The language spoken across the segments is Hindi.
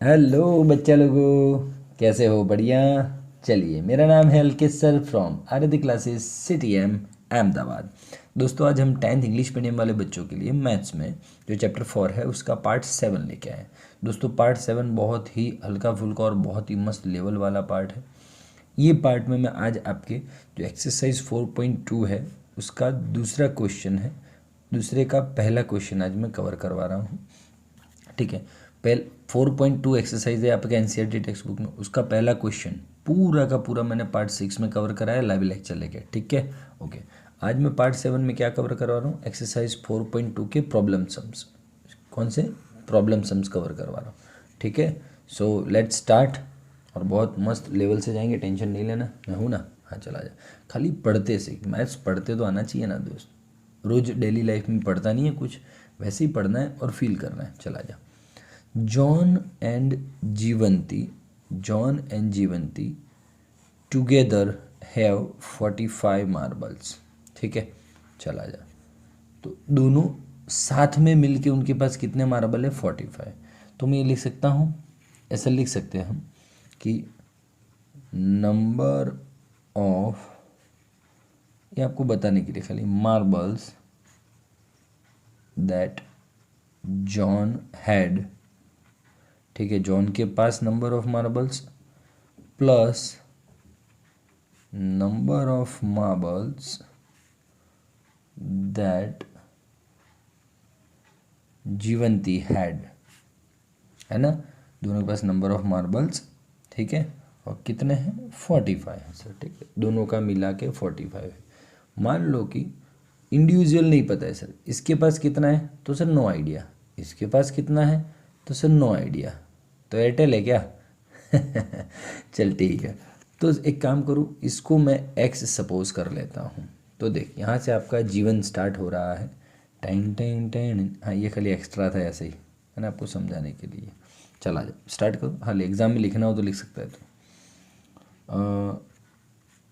हेलो बच्चा लोगों, कैसे हो? बढ़िया। चलिए, मेरा नाम है Alkit sir from Aarti classes city M Ahmedabad. दोस्तों, आज हम 10th इंग्लिश मीडियम वाले बच्चों के लिए मैथ्स में जो चैप्टर 4 है उसका पार्ट 7 लेके आए। दोस्तों, पार्ट 7 बहुत ही हल्का फुल्का और बहुत ही मस्त लेवल वाला पार्ट है। ये पार्ट में मैं आज आपके जो एक्सरसाइज 4.2 है उसका दूसरा क्वेश्चन है, दूसरे का पहला क्वेश्चन आज मैं कवर करवा रहा हूँ। ठीक है। पहले 4.2 एक्सरसाइज है आपके एनसीईआरटी टेक्स्ट बुक में, उसका पहला क्वेश्चन पूरा का पूरा मैंने पार्ट 6 में कवर कराया लाइव लेक्चर लेके। ठीक है, ओके। आज मैं पार्ट 7 में क्या कवर करवा रहा हूँ? एक्सरसाइज 4.2 के प्रॉब्लम सम्स। कौन से प्रॉब्लम सम्स कवर करवा रहा हूँ? ठीक है, सो लेट्स स्टार्ट। और बहुत मस्त लेवल से जाएंगे, टेंशन नहीं लेना, मैं हूँ ना। हाँ, चला जा। खाली पढ़ते से मैथ्स पढ़ते तो आना चाहिए ना दोस्त। रोज डेली लाइफ में पढ़ता नहीं है कुछ, वैसे ही पढ़ना है और फील करना है। चला जा। John and Jeevanti, John and Jeevanti together have 45 marbles. ठीक है, चला जा। तो दोनों साथ में मिलके उनके पास कितने मार्बल है? 45। तो मैं ये लिख सकता हूँ, ऐसा लिख सकते हैं हम कि नंबर ऑफ, ये आपको बताने के लिए खाली, मार्बल्स दैट जॉन हैड। ठीक है, जॉन के पास number of marbles plus number of marbles that Jeevanti had, है ना। दोनों के पास नंबर ऑफ मार्बल्स, ठीक है, और कितने हैं? 45 है सर। ठीक है, दोनों का मिला के 45 है। मान लो कि इंडिविजुअल नहीं पता है सर, इसके पास कितना है तो सर नो आइडिया, इसके पास कितना है तो सर नो आइडिया। तो एयरटेल है क्या? चल ठीक है। तो एक काम करूँ, इसको मैं एक्स सपोज कर लेता हूँ। तो देख, यहाँ से आपका जीवन स्टार्ट हो रहा है। टेन टेन टेन, हाँ ये खाली एक्स्ट्रा था ऐसे ही, है ना, आपको समझाने के लिए। चला जा, स्टार्ट करो। हाँ, एग्ज़ाम में लिखना हो तो लिख सकता है। तो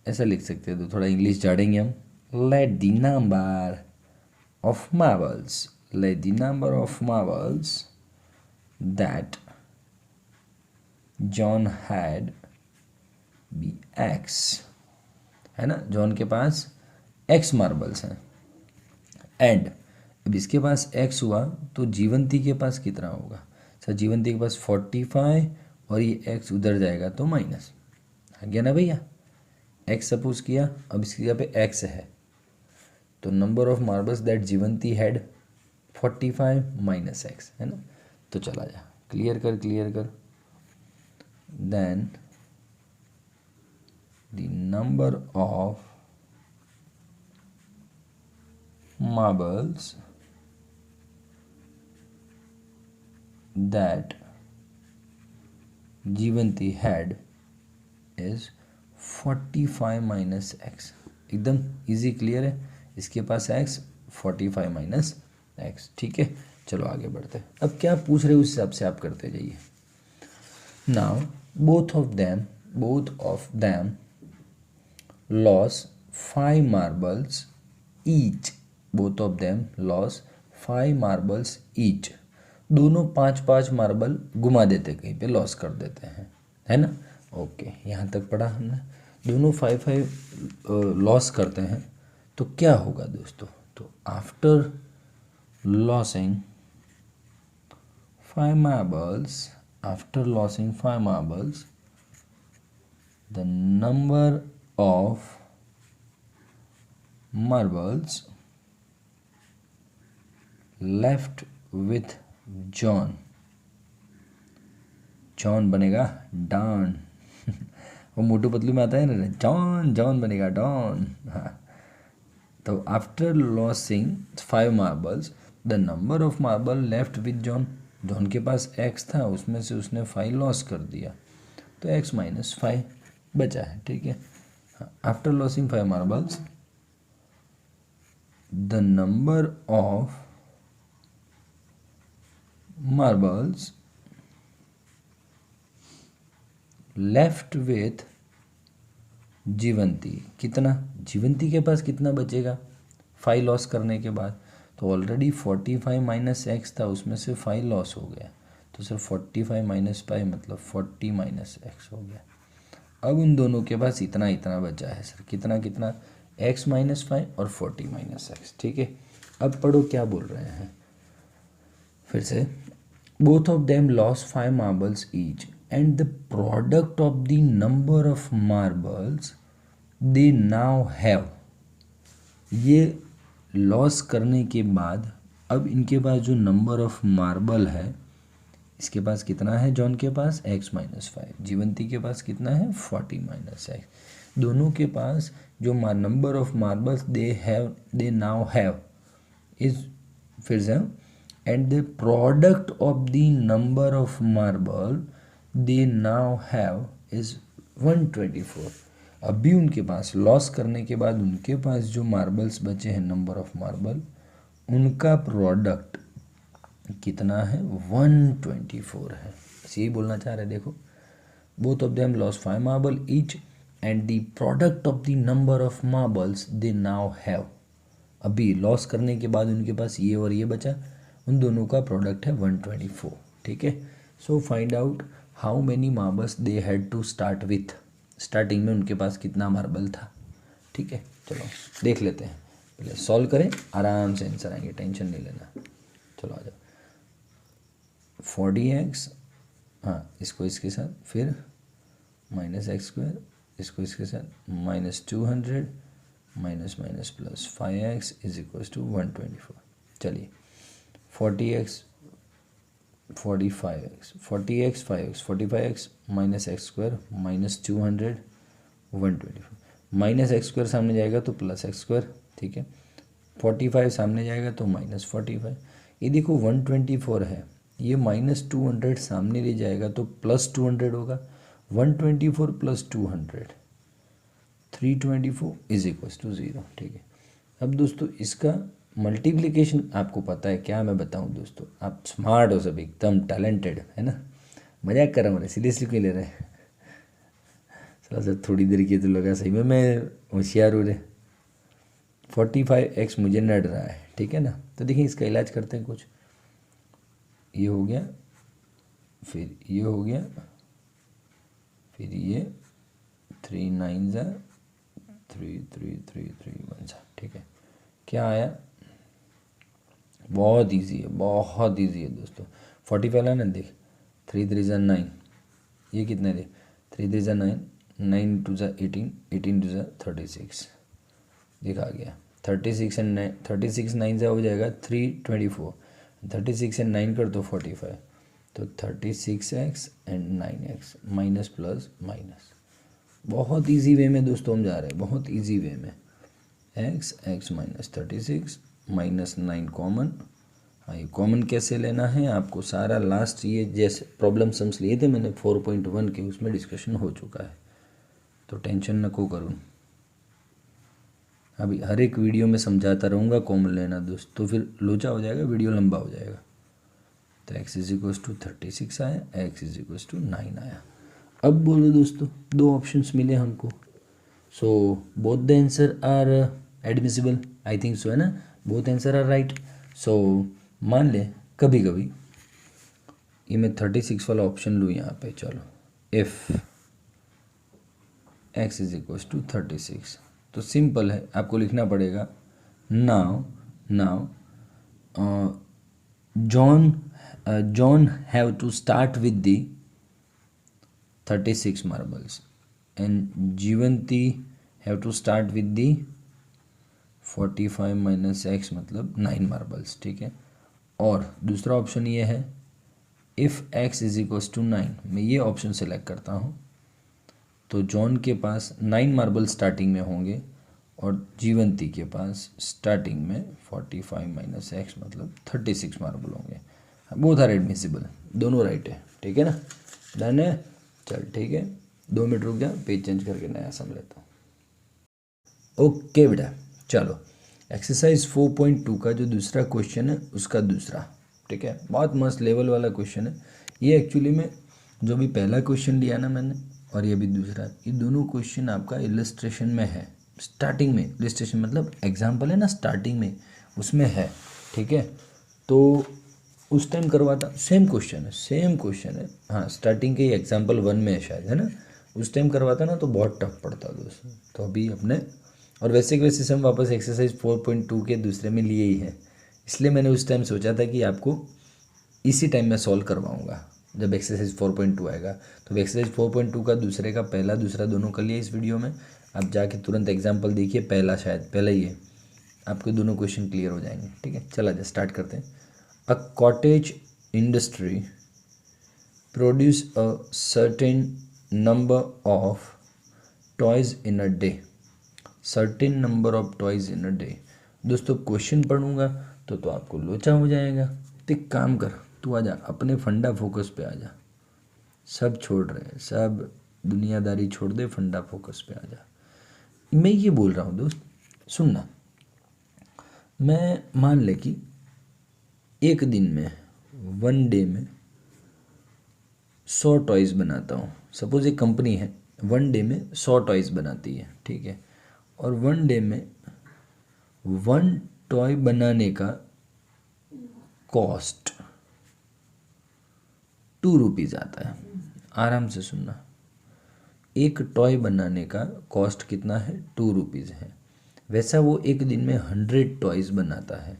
ऐसा लिख सकते हैं, तो थोड़ा इंग्लिश झाड़ेंगे हम। Let the number of marbles, let the number of marbles that John had be x, है ना। जॉन के पास एक्स मार्बल्स हैं एंड अब इसके पास एक्स हुआ तो जीवंती के पास कितना होगा? सर जीवंती के पास 45, और ये एक्स उधर जाएगा तो माइनस आ गया ना भैया। एक्स सपोज किया, अब इसकी जगह पे एक्स है, तो number of marbles that Jeevanti had 45 minus x, है ना। तो चला जा, क्लियर कर क्लियर कर। Then the number of marbles that Jeevanti had is 45 minus x. एकदम इजी क्लियर है, इसके पास एक्स, 45 माइनस एक्स। ठीक है, चलो आगे बढ़ते हैं। अब क्या पूछ रहे हो उस हिसाब से आप करते जाइए। Now both of them loss 5 marbles each, both of them loss 5 marbles each. दोनों 5-5 मार्बल घुमा देते, कहीं पे लॉस कर देते हैं, है ना। ओके, यहाँ तक पढ़ा हमने। दोनों 5-5 लॉस करते हैं तो क्या होगा दोस्तों? तो after losing 5 marbles, after losing 5 marbles, the number of marbles left with John, John बनेगा डॉन। वो मोटू पतलू में आता है ना, जॉन जॉन बनेगा डॉन। हाँ, तो after losing 5 marbles the number of marble left with John, John के पास एक्स था, उसमें से उसने 5 लॉस कर दिया, तो एक्स माइनस 5 बचा है। ठीक है, after losing 5 marbles the number of marbles left with जीवंती, कितना? जीवंती के पास कितना बचेगा 5 लॉस करने के बाद? तो ऑलरेडी 45 माइनस एक्स था, उसमें से 5 लॉस हो गया, तो सर 45 माइनस पाई मतलब 40 माइनस एक्स हो गया। अब उन दोनों के पास इतना इतना बचा है सर, कितना कितना, एक्स माइनस फाइव और 40 माइनस एक्स। ठीक है, अब पढ़ो क्या बोल रहे हैं फिर से। Both of them loss 5 marbles each and the product of the number of marbles they now have. ये लॉस करने के बाद अब इनके पास जो नंबर ऑफ मार्बल है, इसके पास कितना है, जॉन के पास x माइनस फाइव, जीवंती के पास कितना है 40 माइनस एक्स। दोनों के पास जो number of marbles they now have is, फिर से, and the product of the number of marble they now have is 124। अभी उनके पास लॉस करने के बाद उनके पास जो मार्बल्स बचे हैं, नंबर ऑफ मार्बल, उनका प्रोडक्ट कितना है 124 है। बस यही बोलना चाह रहे। देखो, both of them loss 5 marble each and the product of the number of marbles they now have. अभी लॉस करने के बाद उनके पास ये और ये बचा, उन दोनों का प्रोडक्ट है 124। ठीक है, so find out how many marbles they had to start with. Starting में उनके पास कितना मार्बल था। ठीक है, चलो देख लेते हैं, पहले सॉल्व करें, आराम से आंसर आएंगे, टेंशन नहीं लेना। चलो आ जाओ, 40x, हाँ इसको इसके साथ, फिर माइनस एक्स स्क्वायर, इसको इसके साथ minus 200, minus minus plus 5x is equal to 124। चलिए 40x 45x 40x 5x 45x minus x square minus 200 124, minus x square सामने जाएगा तो प्लस एक्स स्क्वायर। ठीक है, 45 सामने जाएगा तो माइनस 45। ये देखो 124 है, ये माइनस 200 सामने ले जाएगा तो प्लस 200 होगा। 124 प्लस 200 324 इज इक्वल टू 0। ठीक है, अब दोस्तों इसका मल्टीप्लिकेशन आपको पता है क्या, मैं बताऊं दोस्तों, आप स्मार्ट हो सब, एकदम टैलेंटेड है ना। मजाक कर रहा हूँ, सीरियसली क्यों ले रहे हैं। चलो सर थोड़ी देर की तो लगा सही में मैं होशियार हो रहे। 45x मुझे नड़ रहा है, ठीक है ना। तो देखिए इसका इलाज करते हैं कुछ। ये हो गया, फिर ये हो गया, फिर ये 3 9 जा 3 3 3 3 1 जा। ठीक है, क्या आया, बहुत इजी है, बहुत इजी है दोस्तों। 45 है ना, देख 3 3 जा 9, ये कितने दे 3 3 जा 9, 9 2 जा 18, 18 2 जा 36, देख आ गया 36 एंड 9, 36 9 जा हो जाएगा 324, 36 एंड 9 कर दो 45, तो 36x and 9x minus plus minus. बहुत इजी वे में दोस्तों हम जा रहे हैं, बहुत इजी वे में। x minus 36 minus 9 common. हाँ, ये कॉमन कैसे लेना है आपको सारा लास्ट ये जैसे प्रॉब्लम सम्स लिए थे मैंने 4.1 के, उसमें डिस्कशन हो चुका है, तो टेंशन न को करूँ। अभी हर एक वीडियो में समझाता रहूँगा कॉमन लेना दोस्त, तो फिर लोचा हो जाएगा, वीडियो लंबा हो जाएगा। तो x इज इक्वल्स टू 36 आया, x इज इक्वल्स टू 9 आया। अब बोलो दोस्तों, दो ऑप्शंस मिले हमको, so both the answer are admissible, I think so, है ना, both answer are right. So मान ले कभी कभी ये मैं 36 वाला ऑप्शन लूँ यहाँ पे, चलो if x is equals to 36, तो सिंपल है, आपको लिखना पड़ेगा now John have to start with the 36 marbles and Jivanti have to start with the 45 minus x मतलब 9 मार्बल्स। ठीक है, और दूसरा ऑप्शन ये है if x is equals to 9, मैं ये ऑप्शन सेलेक्ट करता हूँ, तो जॉन के पास 9 मार्बल स्टार्टिंग में होंगे और जीवंती के पास स्टार्टिंग में 45 माइनस एक्स मतलब 36 मार्बल होंगे। बोथ आर एडमिसिबल, दोनों राइट है। ठीक है ना, डन है। चल ठीक है, 2 मिनट रुक जा, पेज चेंज करके नया सम लेता हूँ। ओके बेटा, चलो एक्सरसाइज 4.2 का जो दूसरा क्वेश्चन है उसका दूसरा। ठीक है, बहुत मस्त लेवल वाला क्वेश्चन है ये। एक्चुअली में जो भी पहला क्वेश्चन लिया ना मैंने और ये भी दूसरा, ये दोनों क्वेश्चन आपका इलस्ट्रेशन में है, स्टार्टिंग में। इलस्ट्रेशन मतलब एग्जाम्पल है ना, स्टार्टिंग में उसमें है। ठीक है, तो उस टाइम करवाता, सेम क्वेश्चन है, हाँ स्टार्टिंग के ही एग्जाम्पल 1 में है शायद, है ना। उस टाइम करवाता ना तो बहुत टफ पड़ता दोस्तों। तो अभी अपने, और वैसे के वैसे से हम वापस एक्सरसाइज 4.2 के दूसरे में लिए ही है, इसलिए मैंने उस टाइम सोचा था कि आपको इसी टाइम मैं सॉल्व करवाऊंगा जब एक्सरसाइज 4.2 आएगा। तो एक्सरसाइज 4.2 का दूसरे का पहला दूसरा दोनों कर लिया इस वीडियो में। आप जाके तुरंत एग्जाम्पल देखिए, पहला शायद पहला ही है, आपके दोनों क्वेश्चन क्लियर हो जाएंगे। ठीक है, चला जाए स्टार्ट करते हैं। A cottage industry produce a certain number of toys in a day. Certain number of toys in a day. दोस्तों क्वेश्चन पढ़ूंगा तो आपको लोचा हो जाएगा। तो एक काम कर, तू आजा अपने फंडा फोकस पे आजा। सब छोड़ रहे हैं, सब दुनियादारी छोड़ दे, फंडा फोकस पे आजा। मैं ये बोल रहा हूँ दोस्त, सुनना। मैं मान ले कि एक दिन में, 1 डे में 100 टॉयज़ बनाता हूँ। सपोज एक कंपनी है 1 डे में 100 टॉयज़ बनाती है, ठीक है। और 1 डे में 1 टॉय बनाने का कॉस्ट 2 रुपीज़ आता है। आराम से सुनना, एक टॉय बनाने का कॉस्ट कितना है, 2 रुपीज़ है। वैसा वो एक दिन में 100 टॉयज़ बनाता है,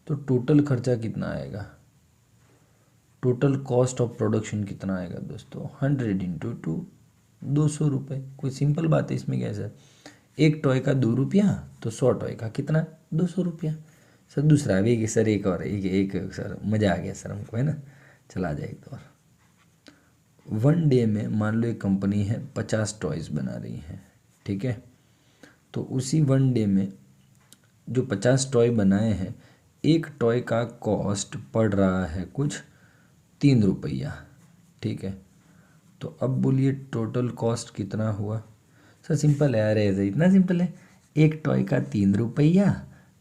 तो टोटल खर्चा कितना आएगा, टोटल कॉस्ट ऑफ प्रोडक्शन कितना आएगा दोस्तों, 100 इंटू 2, 200 रुपये। कोई सिंपल बात है इसमें, कैसा है, एक टॉय का 2 रुपया, तो 100 टॉय का कितना, 200 रुपया। सर दूसरा भी सर, एक और एक सर, मज़ा आ गया सर हमको, है ना। चला जाए एक तो और। 1 डे में मान लो एक कंपनी है 50 टॉयज़ बना रही है, ठीक है। तो उसी 1 डे में जो 50 टॉय बनाए हैं, एक टॉय का कॉस्ट पड़ रहा है कुछ 3 रुपया, ठीक है। तो अब बोलिए टोटल कॉस्ट कितना हुआ। सर सिंपल है, अरे ऐसे इतना सिंपल है, एक टॉय का 3 रुपया,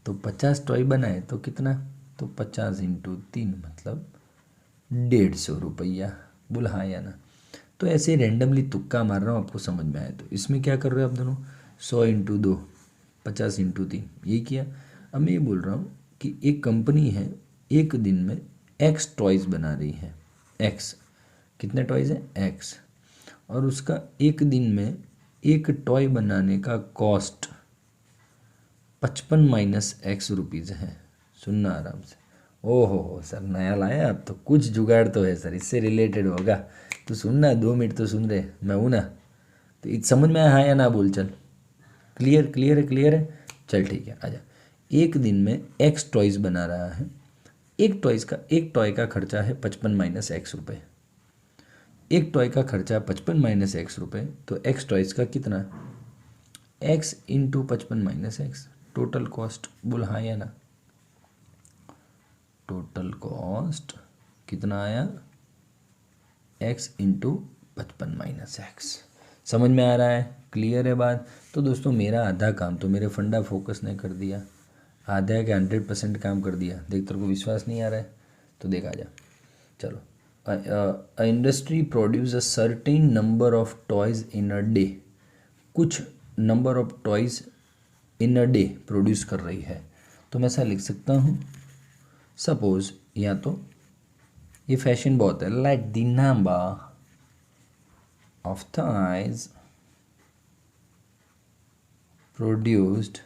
तो 50 टॉय बनाए तो कितना, तो 50 इंटू 3 मतलब 150 रुपया। बोल हाँ या ना। तो ऐसे रेंडमली तुक्का मार रहा हूँ, आपको समझ में आए तो। इसमें क्या कर रहे हो आप दोनों, 100 इंटू 2, 50 इंटू 3, ये किया। अब मैं ये बोल रहा हूँ कि एक कंपनी है एक दिन में एक्स टॉयज़ बना रही है, एक्स, कितने टॉयज़ हैं, एक्स। और उसका एक दिन में एक टॉय बनाने का कॉस्ट 55 माइनस एक्स रुपीज़ है। सुनना आराम से। ओहो हो सर, नया लाया अब तो, कुछ जुगाड़ तो है सर, इससे रिलेटेड होगा। तो सुनना, 2 मिनट तो सुन रहे, मैं हूँ ना। तो समझ में आया हाँ या ना, बोल चल। क्लियर क्लियर है, क्लियर है, चल ठीक है, आजा। एक दिन में एक्स टॉयज़ बना रहा है, एक टॉय का खर्चा है 55 माइनस एक्स रुपये। एक टॉय का खर्चा 55 माइनस एक्स रुपये, तो एक्स टॉयज़ का कितना, x into 55 minus x, total cost. बोल हाँ या ना। टोटल कॉस्ट कितना आया, एक्स इंटू 55 माइनस एक्स। समझ में आ रहा है, क्लियर है बात। तो दोस्तों मेरा आधा काम तो मेरे फंडा फोकस ने कर दिया, आधा के 100% काम कर दिया। देख तेरे को विश्वास नहीं आ रहा है तो देख, आ जा। चलो, a industry produce a certain number of toys in a day. कुछ number of toys in a day produce कर रही है। तो मैं ऐसा लिख सकता हूँ, सपोज, या तो ये फैशन बहुत है, like the number of toys produced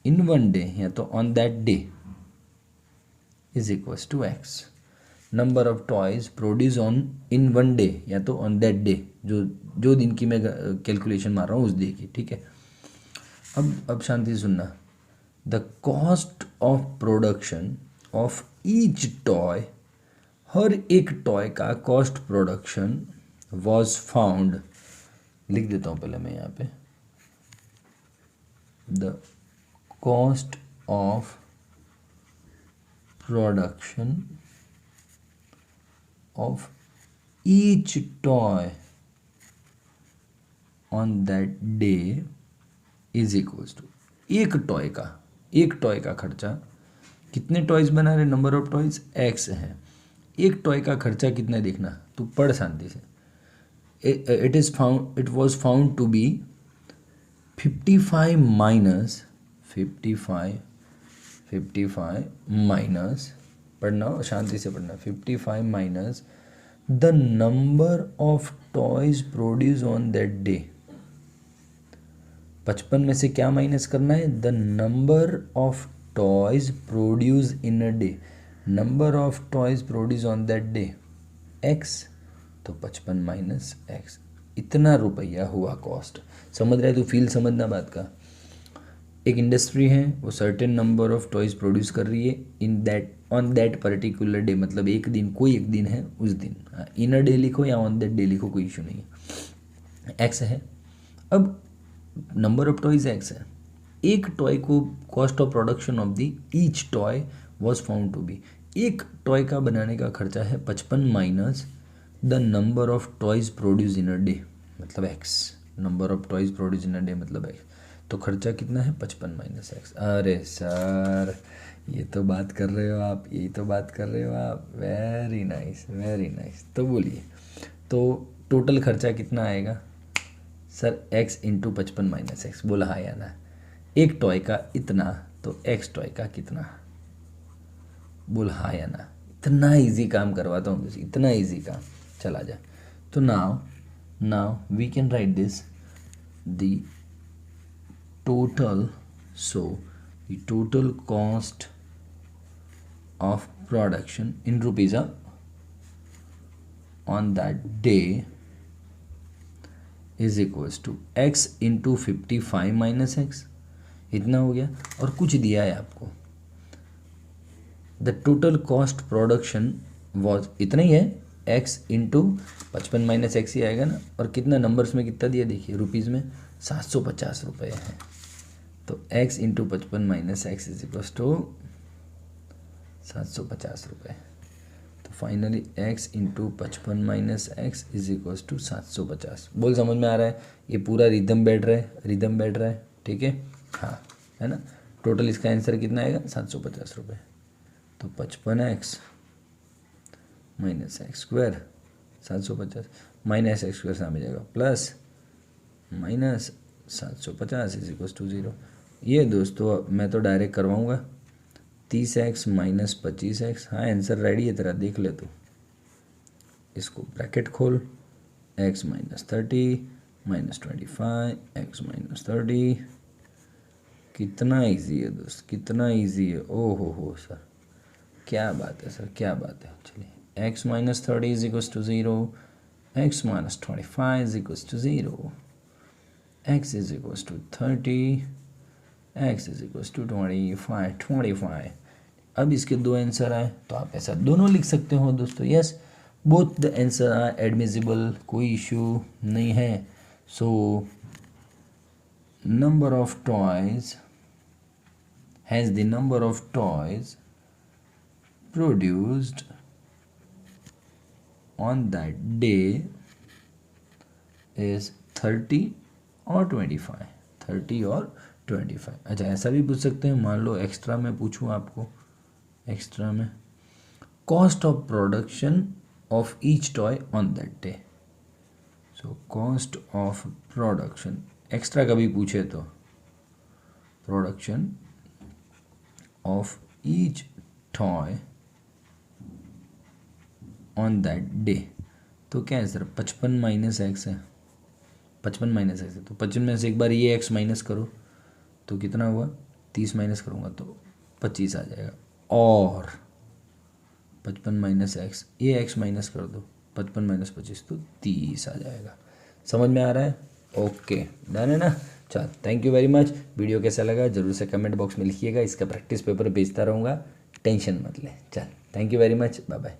in 1 day, या तो on that day, is equals to x. Number of toys produce on in 1 day, या तो ऑन दैट डे, जो दिन की मैं कैलकुलेशन मार रहा हूँ उस डे की, ठीक है। अब शांति से सुनना। The cost of production of each toy, हर एक टॉय का कॉस्ट प्रोडक्शन वॉज फाउंड, लिख देता हूँ पहले मैं यहाँ पे, the cost of production of each toy on that day is equals to, एक टॉय का खर्चा, कितने टॉयज़ बना रहे, नंबर ऑफ टॉयज़ एक्स है, एक टॉय का खर्चा कितना है देखना, तू पढ़ शांति से। It was found to be 55 minus 55 minus पढ़ना हो शांति से पढ़ना। 55 minus the number of toys produce on that day. 55 में से क्या माइनस करना है? The number of toys produce in a day. Number of toys produce on that day x, तो 55 माइनस एक्स, इतना रुपया हुआ कॉस्ट। समझ रहे? तो फील समझना बात का। एक इंडस्ट्री है, वो certain number of toys produce कर रही है in that on that particular day, मतलब एक दिन, कोई एक दिन है उस दिन। इन अ डे लिखो या ऑन दैट डे लिखो, कोई इशू नहीं है। एक्स है। अब नंबर ऑफ टॉयज एक्स है। एक टॉय को cost of production of the each toy was found to be, एक टॉय का बनाने का खर्चा है 55 minus the number of toys produce in a day, मतलब x. Number of toys produce in a day मतलब एक्स, तो खर्चा कितना है? 55 माइनस एक्स। अरे सर ये तो बात कर रहे हो आप, यही तो बात कर रहे हो आप। Very nice, very nice. तो बोलिए, तो टोटल खर्चा कितना आएगा sir? X into 55 minus x. बोला हाँ या ना? एक टॉय का इतना, तो एक्स टॉय का कितना? बोल हाँ या ना? इतना इजी काम करवाता हूँ, इतना इजी काम। चला जा। तो now we can write this the total, so the total cost of production in rupees on that day is equals to x into 55 minus x, इतना हो गया। और कुछ दिया है आपको, the total cost production was, इतना ही है, x इंटू 55 माइनस एक्स ही आएगा ना। और कितना नंबर्स में कितना दिया देखिए, रुपीज़ में 750 रुपये है। तो x into 55 minus x is equal to 750 रुपये। तो finally x into 55 minus x is equal to 750। बोल समझ में आ रहा है? ये पूरा रिदम बैठ रहा है, रिदम बैठ रहा है, ठीक है? हाँ, है ना? टोटल इसका आंसर कितना आएगा? 750 रुपये। तो 55x minus x square 750 minus x square सामने जाएगा, plus minus 750 is equal to 0। ये दोस्तों मैं तो डायरेक्ट करवाऊँगा, 30x माइनस 25x। हाँ आंसर रेडी है तेरा, देख ले तू। इसको ब्रैकेट खोल, x minus 30 minus 25 x minus 30। कितना इजी है दोस्त, कितना इजी है। ओ हो सर, क्या बात है सर, क्या बात है। चलिए, x minus 30 is equal to 0, x minus 25 is equal to 0, x is equal to 30, x is equal to 25। अब इसके दो आंसर आए, तो आप ऐसा दोनों लिख सकते हो दोस्तों। Yes, both the answer are admissible, कोई इशू नहीं है। So number of toys has the number of toys produced on that day is 30 और 25, 30 और 25। अच्छा, ऐसा भी पूछ सकते हैं, मान लो एक्स्ट्रा में पूछूं आपको, एक्स्ट्रा में cost of production of each toy on that day. So cost of production, extra कभी पूछे तो production of each toy on that day, तो क्या है सर? 55 माइनस एक्स है, 55 माइनस एक्स है। तो 55 में से एक बार ये एक्स माइनस करो तो कितना हुआ? 30 माइनस करूँगा तो 25 आ जाएगा। और 55 माइनस एक्स, ये एक्स माइनस कर दो, 55 माइनस 25 तो 30 आ जाएगा। समझ में आ रहा है? ओके, डन है ना? चल, thank you very much. Video कैसा लगा जरूर से कमेंट बॉक्स में लिखिएगा, इसका प्रैक्टिस पेपर भेजता रहूँगा, टेंशन मत ले। चल, thank you very much, bye bye.